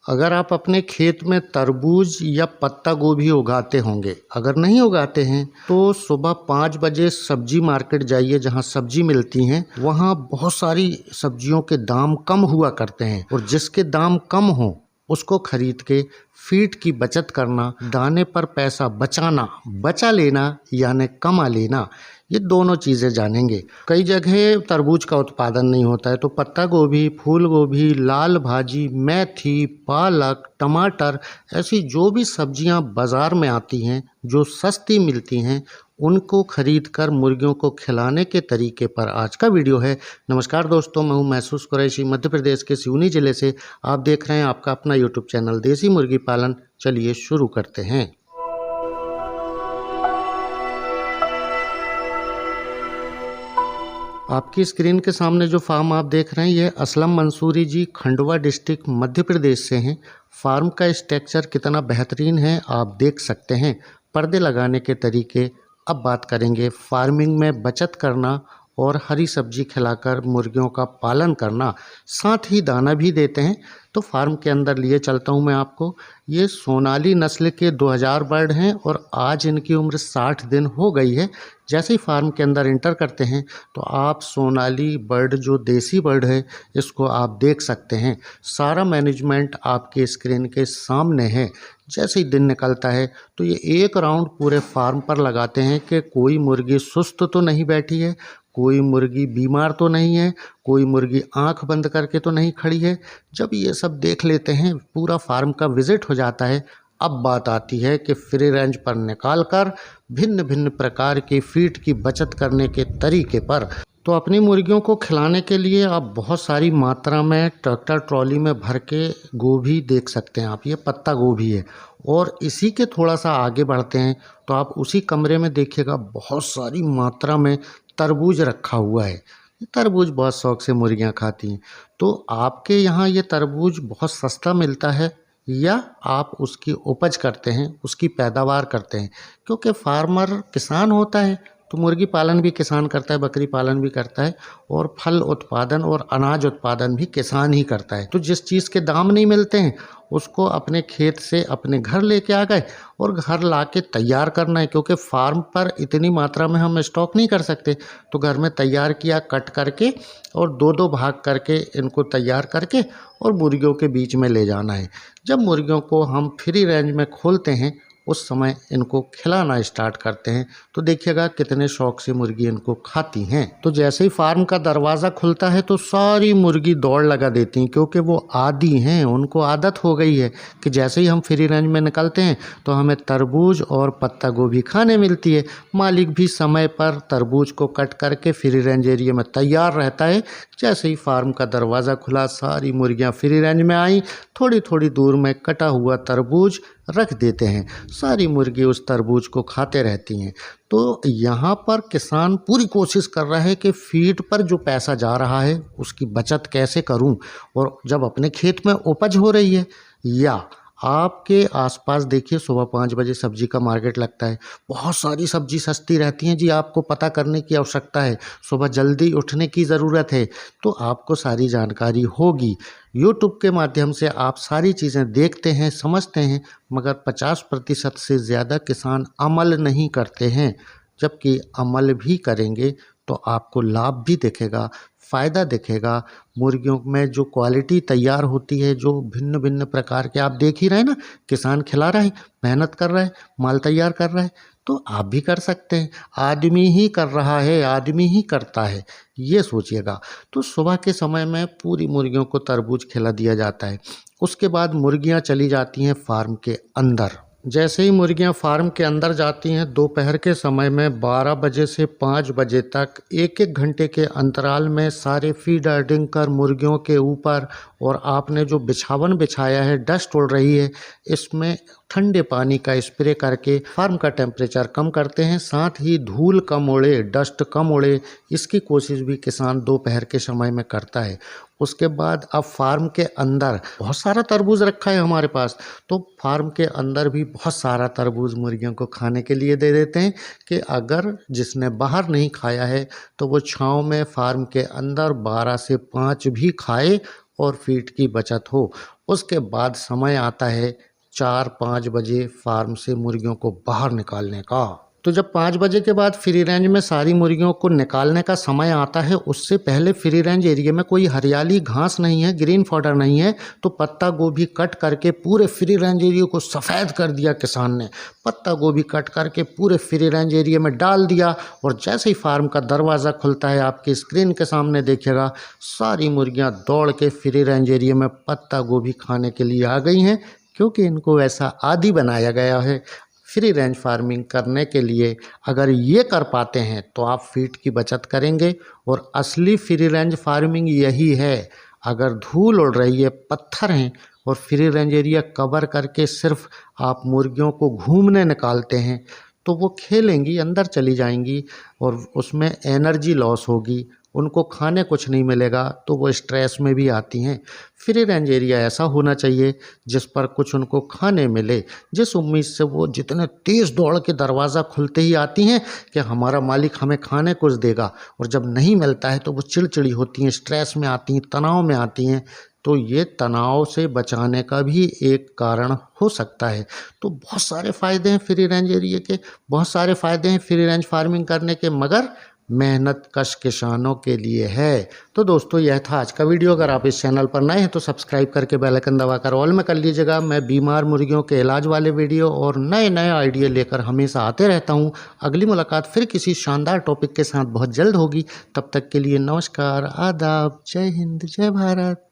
अगर आप अपने खेत में तरबूज या पत्ता गोभी उगाते होंगे, अगर नहीं उगाते हैं तो सुबह 5 बजे सब्जी मार्केट जाइए, जहां सब्जी मिलती हैं वहां बहुत सारी सब्जियों के दाम कम हुआ करते हैं और जिसके दाम कम हो उसको खरीद के फीड की बचत करना, दाने पर पैसा बचाना, बचा लेना यानी कमा लेना, ये दोनों चीज़ें जानेंगे। कई जगह तरबूज का उत्पादन नहीं होता है तो पत्ता गोभी, फूल गोभी, लाल भाजी, मेथी, पालक, टमाटर, ऐसी जो भी सब्जियां बाज़ार में आती हैं जो सस्ती मिलती हैं उनको खरीद कर मुर्गियों को खिलाने के तरीके पर आज का वीडियो है। नमस्कार दोस्तों, मैं हूं महसूस कुरैशी, मध्य प्रदेश के सिवनी ज़िले से। आप देख रहे हैं आपका अपना यूट्यूब चैनल देसी मुर्गी पालन। चलिए शुरू करते हैं। आपकी स्क्रीन के सामने जो फार्म आप देख रहे हैं ये असलम मंसूरी जी खंडवा डिस्ट्रिक्ट मध्य प्रदेश से हैं। फार्म का स्ट्रक्चर कितना बेहतरीन है आप देख सकते हैं। पर्दे लगाने के तरीके। अब बात करेंगे फार्मिंग में बचत करना और हरी सब्जी खिलाकर मुर्गियों का पालन करना, साथ ही दाना भी देते हैं। तो फार्म के अंदर लिए चलता हूं मैं आपको। ये सोनाली नस्ल के 2000 बर्ड हैं और आज इनकी उम्र 60 दिन हो गई है। जैसे ही फार्म के अंदर इंटर करते हैं तो आप सोनाली बर्ड जो देसी बर्ड है इसको आप देख सकते हैं। सारा मैनेजमेंट आपके स्क्रीन के सामने है। जैसे ही दिन निकलता है तो ये एक राउंड पूरे फार्म पर लगाते हैं कि कोई मुर्गी सुस्त तो नहीं बैठी है, कोई मुर्गी बीमार तो नहीं है, कोई मुर्गी आंख बंद करके तो नहीं खड़ी है। जब ये सब देख लेते हैं, पूरा फार्म का विजिट हो जाता है। अब बात आती है कि फ्री रेंज पर निकाल कर भिन्न भिन्न प्रकार की फीड की बचत करने के तरीके पर। तो अपनी मुर्गियों को खिलाने के लिए आप बहुत सारी मात्रा में ट्रैक्टर ट्रॉली में भर के गोभी देख सकते हैं आप। ये पत्ता गोभी है और इसी के थोड़ा सा आगे बढ़ते हैं तो आप उसी कमरे में देखिएगा बहुत सारी मात्रा में तरबूज रखा हुआ है। तरबूज बहुत शौक से मुर्गियां खाती हैं। तो आपके यहाँ ये तरबूज बहुत सस्ता मिलता है या आप उसकी उपज करते हैं, उसकी पैदावार करते हैं? क्योंकि फार्मर किसान होता है तो मुर्गी पालन भी किसान करता है, बकरी पालन भी करता है और फल उत्पादन और अनाज उत्पादन भी किसान ही करता है। तो जिस चीज़ के दाम नहीं मिलते हैं उसको अपने खेत से अपने घर लेके आ गए और घर लाके तैयार करना है, क्योंकि फार्म पर इतनी मात्रा में हम स्टॉक नहीं कर सकते। तो घर में तैयार किया, कट करके और दो दो भाग करके इनको तैयार करके और मुर्गियों के बीच में ले जाना है। जब मुर्गियों को हम फ्री रेंज में खोलते हैं उस समय इनको खिलाना स्टार्ट करते हैं तो देखिएगा कितने शौक से मुर्गी इनको खाती हैं। तो जैसे ही फार्म का दरवाज़ा खुलता है तो सारी मुर्गी दौड़ लगा देती हैं, क्योंकि वो आदी हैं, उनको आदत हो गई है कि जैसे ही हम फ्री रेंज में निकलते हैं तो हमें तरबूज और पत्ता गोभी खाने मिलती है। मालिक भी समय पर तरबूज को कट करके फ्री रेंज एरिया में तैयार रहता है। जैसे ही फार्म का दरवाज़ा खुला सारी मुर्गियाँ फ्री रेंज में आई, थोड़ी थोड़ी दूर में कटा हुआ तरबूज रख देते हैं। सारी मुर्गी उस तरबूज को खाते रहती हैं। तो यहाँ पर किसान पूरी कोशिश कर रहा है कि फीड पर जो पैसा जा रहा है उसकी बचत कैसे करूँ। और जब अपने खेत में उपज हो रही है या आपके आसपास देखिए सुबह 5 बजे सब्जी का मार्केट लगता है, बहुत सारी सब्जी सस्ती रहती हैं जी। आपको पता करने की आवश्यकता है, सुबह जल्दी उठने की ज़रूरत है तो आपको सारी जानकारी होगी। यूट्यूब के माध्यम से आप सारी चीज़ें देखते हैं, समझते हैं, मगर 50% से ज़्यादा किसान अमल नहीं करते हैं। जबकि अमल भी करेंगे तो आपको लाभ भी दिखेगा, फ़ायदा दिखेगा। मुर्गियों में जो क्वालिटी तैयार होती है, जो भिन्न भिन्न प्रकार के आप देख ही रहे हैं ना, किसान खिला रहा है, मेहनत कर रहा है, माल तैयार कर रहा है, तो आप भी कर सकते हैं। आदमी ही कर रहा है, आदमी ही करता है, ये सोचिएगा। तो सुबह के समय में पूरी मुर्गियों को तरबूज खिला दिया जाता है। उसके बाद मुर्गियां चली जाती हैं फार्म के अंदर। जैसे ही मुर्गियां फार्म के अंदर जाती हैं दोपहर के समय में 12 बजे से 5 बजे तक एक एक घंटे के अंतराल में सारे फीड अर्डिंग कर मुर्गियों के ऊपर, और आपने जो बिछावन बिछाया है, डस्ट उड़ रही है, इसमें ठंडे पानी का स्प्रे करके फार्म का टेम्परेचर कम करते हैं। साथ ही धूल कम उड़े, डस्ट कम उड़े, इसकी कोशिश भी किसान दोपहर के समय में करता है। उसके बाद अब फार्म के अंदर बहुत सारा तरबूज रखा है हमारे पास, तो फार्म के अंदर भी बहुत सारा तरबूज मुर्गियों को खाने के लिए दे देते हैं कि अगर जिसने बाहर नहीं खाया है तो वो छाँव में फार्म के अंदर 12 से 5 भी खाए और फीड की बचत हो। उसके बाद समय आता है 4-5 बजे फार्म से मुर्गियों को बाहर निकालने का। तो जब 5 बजे के बाद फ्री रेंज में सारी मुर्गियों को निकालने का समय आता है, उससे पहले फ्री रेंज एरिया में कोई हरियाली घास नहीं है, ग्रीन फॉडर नहीं है, तो पत्ता गोभी कट करके पूरे फ्री रेंज एरिया को सफ़ेद कर दिया किसान ने। पत्ता गोभी कट करके पूरे फ्री रेंज एरिया में डाल दिया और जैसे ही फार्म का दरवाज़ा खुलता है, आपकी स्क्रीन के सामने देखिएगा सारी मुर्गियाँ दौड़ के फ्री रेंज एरिया में पत्ता गोभी खाने के लिए आ गई हैं, क्योंकि इनको ऐसा आदी बनाया गया है। फ्री रेंज फार्मिंग करने के लिए अगर ये कर पाते हैं तो आप फीड की बचत करेंगे और असली फ्री रेंज फार्मिंग यही है। अगर धूल उड़ रही है, पत्थर हैं और फ्री रेंज एरिया कवर करके सिर्फ आप मुर्गियों को घूमने निकालते हैं, तो वो खेलेंगी, अंदर चली जाएंगी और उसमें एनर्जी लॉस होगी, उनको खाने कुछ नहीं मिलेगा, तो वो स्ट्रेस में भी आती हैं। फ्री रेंज एरिया ऐसा होना चाहिए जिस पर कुछ उनको खाने मिले, जिस उम्मीद से वो जितने तेज़ दौड़ के दरवाज़ा खुलते ही आती हैं कि हमारा मालिक हमें खाने कुछ देगा, और जब नहीं मिलता है तो वो चिड़चिड़ी होती हैं, स्ट्रेस में आती हैं, तनाव में आती हैं। तो ये तनाव से बचाने का भी एक कारण हो सकता है। तो बहुत सारे फ़ायदे हैं फ्री रेंज एरिया के, बहुत सारे फ़ायदे हैं फ्री रेंज फार्मिंग करने के, मगर मेहनत कश किसानों के लिए है। तो दोस्तों, यह था आज का वीडियो। अगर आप इस चैनल पर नए हैं तो सब्सक्राइब करके बेल आइकन दबाकर ऑल में कर लीजिएगा। मैं बीमार मुर्गियों के इलाज वाले वीडियो और नए नए आइडिया लेकर हमेशा आते रहता हूं। अगली मुलाकात फिर किसी शानदार टॉपिक के साथ बहुत जल्द होगी। तब तक के लिए नमस्कार, आदाब, जय हिंद, जय भारत।